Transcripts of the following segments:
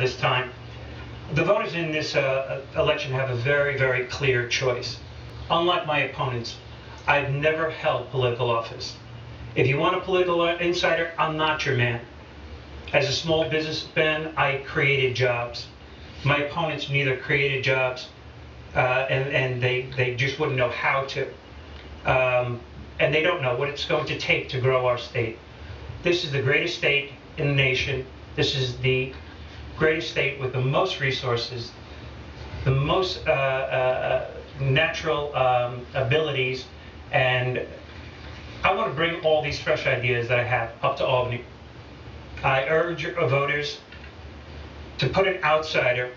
this time. The voters in this election have a very, very clear choice. Unlike my opponents, I've never held political office. If you want a political insider, I'm not your man. As a small businessman, I created jobs. My opponents neither created jobs, and they just wouldn't know how to. And they don't know what it's going to take to grow our state. This is the greatest state in the nation. This is the greatest state with the most resources, the most natural abilities, and I want to bring all these fresh ideas that I have up to Albany. I urge voters to put an outsider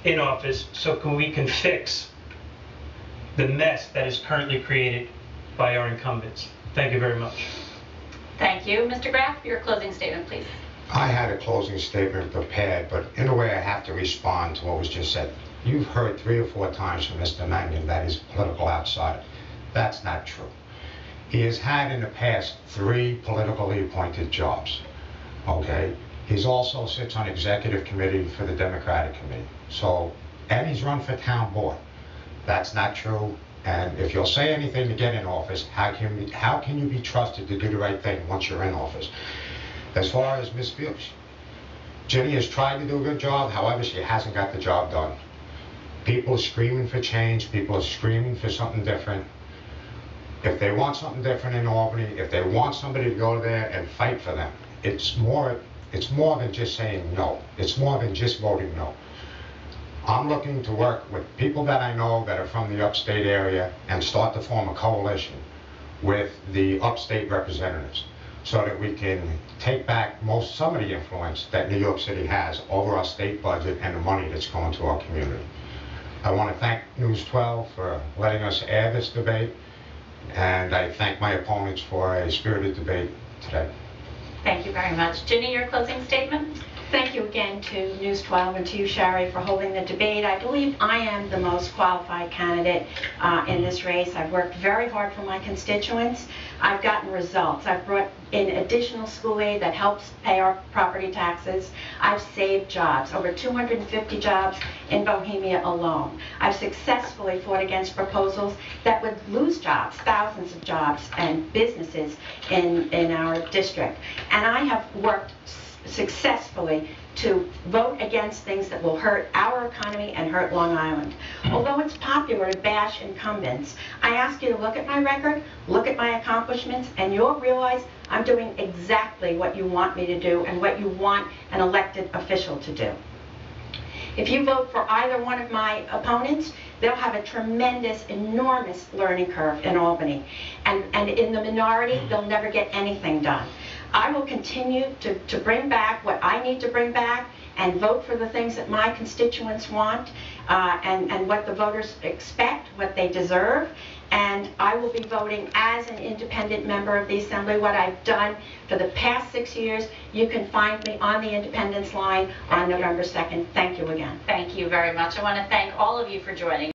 in office so we can fix the mess that is currently created by our incumbents. Thank you very much. Thank you. Mr. Graff, your closing statement, please. I had a closing statement prepared, but in a way I have to respond to what was just said. You've heard 3 or 4 times from Mr. Mangan that he's a political outsider. That's not true. He has had in the past 3 politically appointed jobs. Okay? He's also sits on executive committee for the Democratic Committee. So, and he's run for town board. That's not true. And if you'll say anything to get in office, how can you be trusted to do the right thing once you're in office? As far as Ms. Fields, Ginny has tried to do a good job, however, she hasn't got the job done. People are screaming for change, people are screaming for something different. If they want something different in Albany, if they want somebody to go there and fight for them, it's more than just saying no. It's more than just voting no. I'm looking to work with people that I know that are from the upstate area and start to form a coalition with the upstate representatives so that we can take back some of the influence that New York City has over our state budget and the money that's going to our community. I want to thank News 12 for letting us air this debate, and I thank my opponents for a spirited debate today. Thank you very much. Ginny, your closing statement? Thank you again to News 12 and to you, Shari, for holding the debate. I believe I am the most qualified candidate in this race. I've worked very hard for my constituents. I've gotten results. I've brought in additional school aid that helps pay our property taxes. I've saved jobs, over 250 jobs in Bohemia alone. I've successfully fought against proposals that would lose jobs, thousands of jobs and businesses in our district. And I have worked successfully to vote against things that will hurt our economy and hurt Long Island. Although it's popular to bash incumbents, I ask you to look at my record, look at my accomplishments, and you'll realize I'm doing exactly what you want me to do and what you want an elected official to do. If you vote for either one of my opponents, they'll have a tremendous, enormous learning curve in Albany. And in the minority, they'll never get anything done. I will continue to bring back what I need to bring back and vote for the things that my constituents want and what the voters expect, what they deserve. And I will be voting as an independent member of the Assembly, what I've done for the past 6 years. You can find me on the Independence line on November 2nd. Thank you again. Thank you very much. I want to thank all of you for joining.